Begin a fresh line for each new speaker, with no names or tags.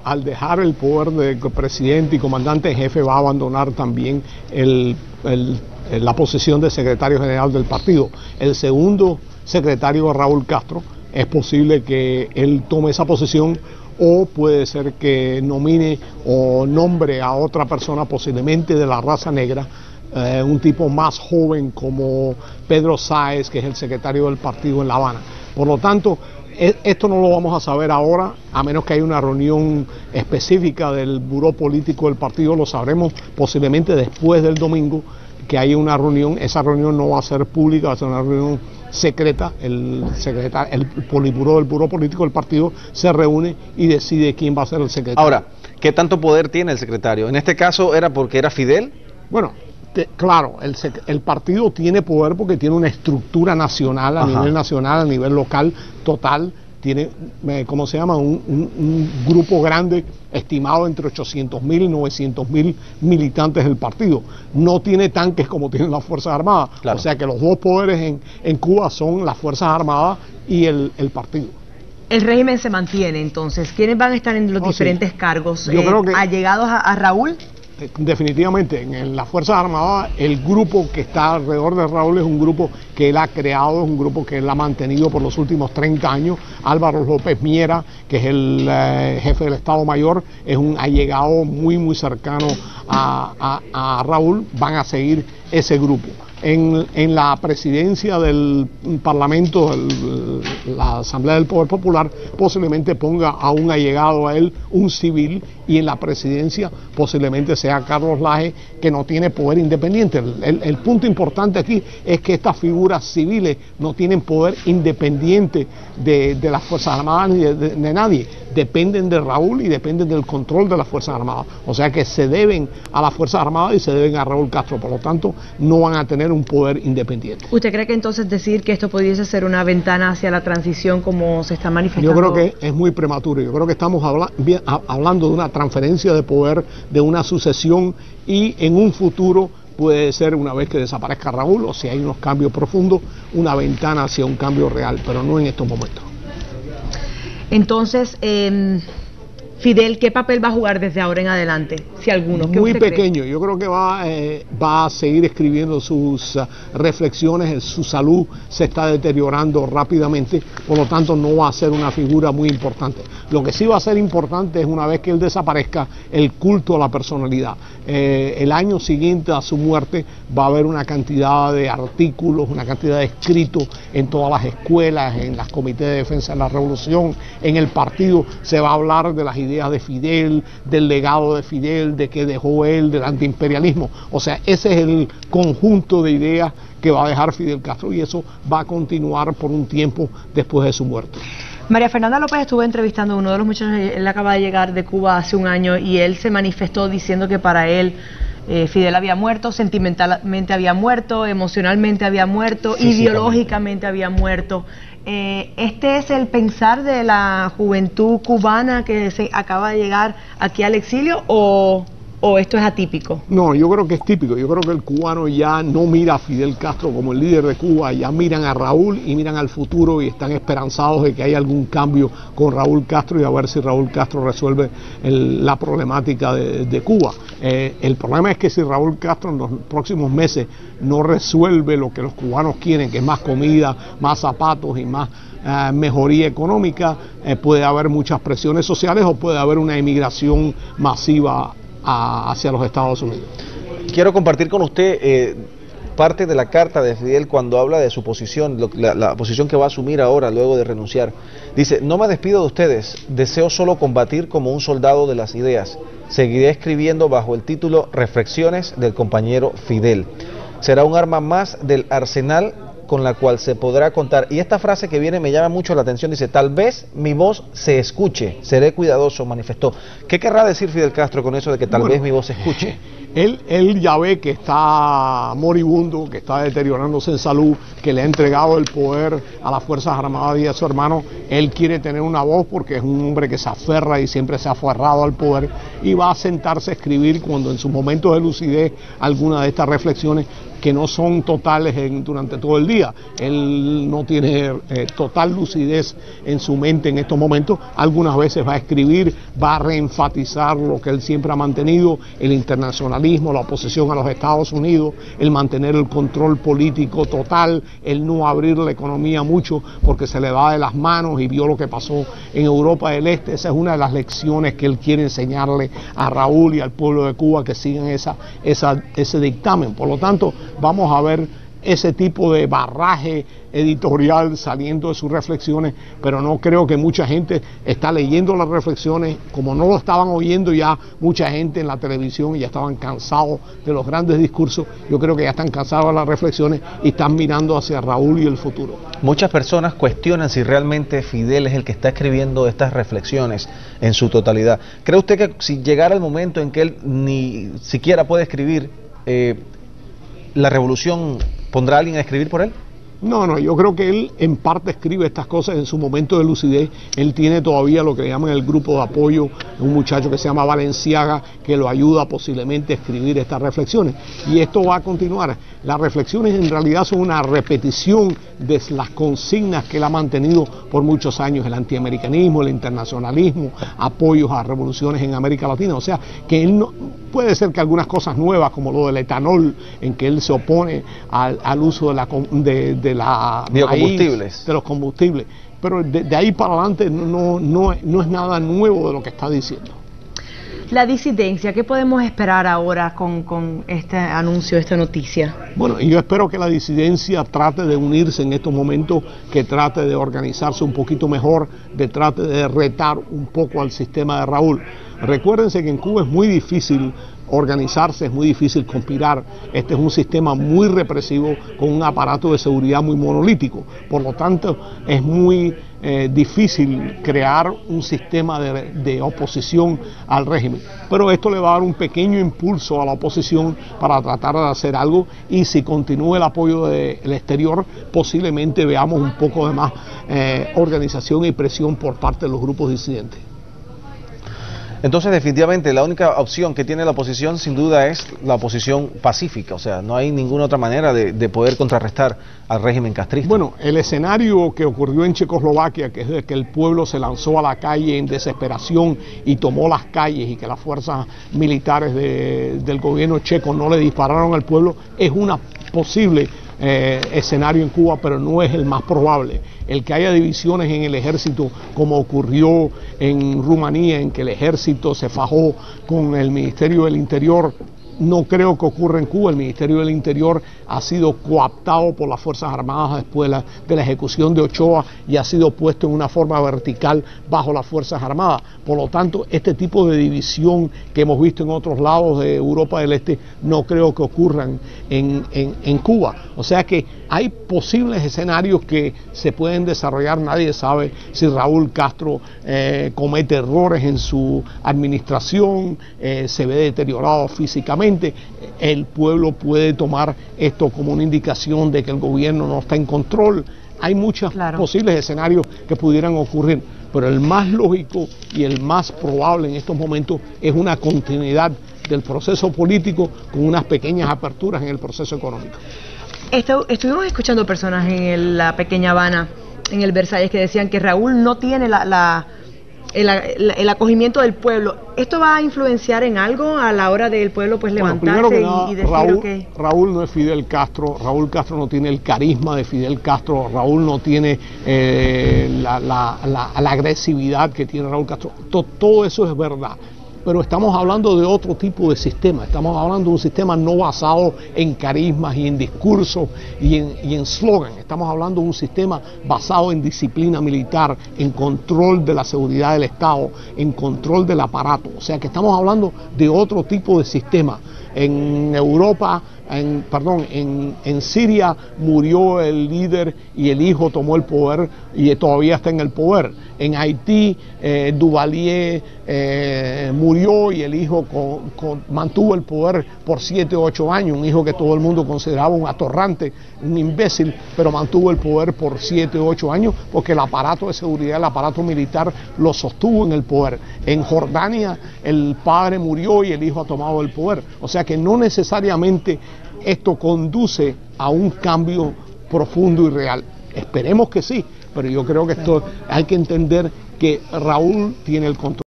al dejar el poder de presidente y comandante en jefe, va a abandonar también la posición de secretario general del partido. El segundo secretario, Raúl Castro, es posible que él tome esa posición, o puede ser que nomine o nombre a otra persona, posiblemente de la raza negra, un tipo más joven como Pedro Sáez, que es el secretario del partido en La Habana. Por lo tanto, esto no lo vamos a saber ahora, a menos que haya una reunión específica del buró político del partido. Lo sabremos posiblemente después del domingo, que haya una reunión. Esa reunión no va a ser pública, va a ser una reunión secreta. El politburó del buró político del partido se reúne y decide quién va a ser el secretario.
Ahora, ¿qué tanto poder tiene el secretario? En este caso, ¿era porque era Fidel?
Bueno, claro, el partido tiene poder porque tiene una estructura nacional, a nivel nacional, a nivel local, total. Tiene, ¿cómo se llama? Un grupo grande, estimado entre 800.000 y 900.000 militantes del partido. No tiene tanques como tienen las Fuerzas Armadas. Claro. O sea que los dos poderes en Cuba son las Fuerzas Armadas y el partido.
El régimen se mantiene, entonces. ¿Quiénes van a estar en los diferentes cargos?
Yo creo que,
¿allegados a Raúl?
Definitivamente, en las Fuerzas Armadas, el grupo que está alrededor de Raúl es un grupo que él ha creado, es un grupo que él ha mantenido por los últimos 30 años. Álvaro López Miera, que es el jefe del Estado Mayor, es un allegado muy cercano a Raúl. Van a seguir ese grupo. En la presidencia del Parlamento, la Asamblea del Poder Popular, posiblemente ponga a un allegado a él, un civil, y en la presidencia posiblemente sea Carlos Laje, que no tiene poder independiente. El punto importante aquí es que estas figuras civiles no tienen poder independiente de las Fuerzas Armadas ni de nadie. Dependen de Raúl y dependen del control de las Fuerzas Armadas. O sea que se deben a las Fuerzas Armadas y se deben a Raúl Castro. Por lo tanto, no van a tener un poder independiente.
¿Usted cree que entonces decir que esto pudiese ser una ventana hacia la transición como se está manifestando?
Yo creo que es muy prematuro. Yo creo que estamos hablando de una transferencia de poder, de una sucesión, y en un futuro puede ser, una vez que desaparezca Raúl, o si hay unos cambios profundos, una ventana hacia un cambio real, pero no en estos momentos.
Entonces, Fidel, ¿qué papel va a jugar desde ahora en adelante? Si alguno.
Muy pequeño. Cree? Yo creo que va a seguir escribiendo sus reflexiones. Su salud se está deteriorando rápidamente, por lo tanto no va a ser una figura muy importante. Lo que sí va a ser importante es, una vez que él desaparezca, el culto a la personalidad. El año siguiente a su muerte va a haber una cantidad de artículos, una cantidad de escritos en todas las escuelas, en las comités de defensa de la revolución, en el partido. Se va a hablar de las ideas de Fidel, del legado de Fidel, de que dejó él, del antiimperialismo. O sea, ese es el conjunto de ideas que va a dejar Fidel Castro, y eso va a continuar por un tiempo después de su muerte.
María Fernanda López estuvo entrevistando a uno de los muchachos. Él acaba de llegar de Cuba hace un año y él se manifestó diciendo que para él Fidel había muerto, sentimentalmente había muerto, emocionalmente había muerto, ideológicamente había muerto. ¿Este es el pensar de la juventud cubana que se acaba de llegar aquí al exilio, o esto es atípico?
No, yo creo que es típico. Yo creo que el cubano ya no mira a Fidel Castro como el líder de Cuba, ya miran a Raúl y miran al futuro y están esperanzados de que haya algún cambio con Raúl Castro, y a ver si Raúl Castro resuelve la problemática de Cuba. El problema es que si Raúl Castro en los próximos meses no resuelve lo que los cubanos quieren, que es más comida, más zapatos y más mejoría económica, puede haber muchas presiones sociales, o puede haber una emigración masiva hacia los Estados Unidos.
Quiero compartir con usted parte de la carta de Fidel cuando habla de su posición, la posición que va a asumir ahora luego de renunciar. Dice: no me despido de ustedes, deseo solo combatir como un soldado de las ideas. Seguiré escribiendo bajo el título Reflexiones del compañero Fidel. Será un arma más del arsenal con la cual se podrá contar. Y esta frase que viene me llama mucho la atención, dice: tal vez mi voz se escuche, seré cuidadoso, manifestó. ¿Qué querrá decir Fidel Castro con eso de que tal vez mi voz se escuche?
Él ya ve que está moribundo, que está deteriorándose en salud, que le ha entregado el poder a las Fuerzas Armadas y a su hermano. Él quiere tener una voz porque es un hombre que se aferra y siempre se ha aferrado al poder, y va a sentarse a escribir, cuando en sus momentos de lucidez, alguna de estas reflexiones que no son totales durante todo el día. Él no tiene total lucidez en su mente en estos momentos. Algunas veces va a escribir, va a reenfatizar lo que él siempre ha mantenido, el internacionalismo, la oposición a los Estados Unidos, el mantener el control político total, el no abrir la economía mucho porque se le va de las manos, y vio lo que pasó en Europa del Este. Esa es una de las lecciones que él quiere enseñarle a Raúl y al pueblo de Cuba, que sigan ese dictamen. Por lo tanto, vamos a ver ese tipo de barraje editorial saliendo de sus reflexiones, pero no creo que mucha gente está leyendo las reflexiones, como no lo estaban oyendo ya mucha gente en la televisión y ya estaban cansados de los grandes discursos. Yo creo que ya están cansados de las reflexiones y están mirando hacia Raúl y el futuro.
Muchas personas cuestionan si realmente Fidel es el que está escribiendo estas reflexiones en su totalidad. ¿Cree usted que si llegara el momento en que él ni siquiera puede escribir, la revolución pondrá a alguien a escribir por él?
No, yo creo que él en parte escribe estas cosas en su momento de lucidez. Él tiene todavía lo que le llaman el grupo de apoyo, un muchacho que se llama Valenciaga, que lo ayuda posiblemente a escribir estas reflexiones. Y esto va a continuar. Las reflexiones en realidad son una repetición de las consignas que él ha mantenido por muchos años: el antiamericanismo, el internacionalismo, apoyos a revoluciones en América Latina. O sea, que él no puede ser que algunas cosas nuevas, como lo del etanol, en que él se opone al uso de la
biocombustibles,
maíz, de los combustibles, pero de ahí para adelante no es nada nuevo de lo que está diciendo.
La disidencia, ¿qué podemos esperar ahora con este anuncio, esta noticia?
Bueno, yo espero que la disidencia trate de unirse en estos momentos, que trate de organizarse un poquito mejor, de trate de retar un poco al sistema de Raúl. Recuérdense que en Cuba es muy difícil organizarse, es muy difícil conspirar. Este es un sistema muy represivo, con un aparato de seguridad muy monolítico. Por lo tanto, es muy difícil crear un sistema de oposición al régimen. Pero esto le va a dar un pequeño impulso a la oposición para tratar de hacer algo, y si continúa el apoyo del exterior, posiblemente veamos un poco de más organización y presión por parte de los grupos disidentes.
Entonces, definitivamente, la única opción que tiene la oposición, sin duda, es la oposición pacífica. O sea, no hay ninguna otra manera de poder contrarrestar al régimen castrista.
Bueno, el escenario que ocurrió en Checoslovaquia, que es de que el pueblo se lanzó a la calle en desesperación y tomó las calles, y que las fuerzas militares del gobierno checo no le dispararon al pueblo, es una posible escenario en Cuba, pero no es el más probable. El que haya divisiones en el ejército, como ocurrió en Rumanía, en que el ejército se fajó con el Ministerio del Interior, no creo que ocurra en Cuba. El Ministerio del Interior ha sido cooptado por las Fuerzas Armadas después de la ejecución de Ochoa, y ha sido puesto en una forma vertical bajo las Fuerzas Armadas. Por lo tanto, este tipo de división que hemos visto en otros lados de Europa del Este no creo que ocurran en Cuba. O sea que hay posibles escenarios que se pueden desarrollar. Nadie sabe si Raúl Castro comete errores en su administración, se ve deteriorado físicamente. El pueblo puede tomar esto como una indicación de que el gobierno no está en control. Hay muchos posibles escenarios que pudieran ocurrir, pero el más lógico y el más probable en estos momentos es una continuidad del proceso político, con unas pequeñas aperturas en el proceso económico.
Estuvimos escuchando personas en la pequeña Habana, en el Versalles, que decían que Raúl no tiene el acogimiento del pueblo. ¿Esto va a influenciar en algo a la hora del pueblo pues levantarse y decir
Raúl no es Fidel Castro. Raúl Castro no tiene el carisma de Fidel Castro. Raúl no tiene la agresividad que tiene Raúl Castro. Todo eso es verdad. Pero estamos hablando de otro tipo de sistema. Estamos hablando de un sistema no basado en carismas y en discursos y en slogan. Estamos hablando de un sistema basado en disciplina militar, en control de la seguridad del Estado, en control del aparato. O sea que estamos hablando de otro tipo de sistema. En Europa, en Siria murió el líder y el hijo tomó el poder y todavía está en el poder. En Haití, Duvalier murió y el hijo mantuvo el poder por 7 o 8 años, un hijo que todo el mundo consideraba un atorrante, un imbécil, pero mantuvo el poder por 7 o 8 años porque el aparato de seguridad, el aparato militar lo sostuvo en el poder. En Jordania el padre murió y el hijo ha tomado el poder. O sea que no necesariamente esto conduce a un cambio profundo y real. Esperemos que sí, pero yo creo que esto hay que entender que Raúl tiene el control.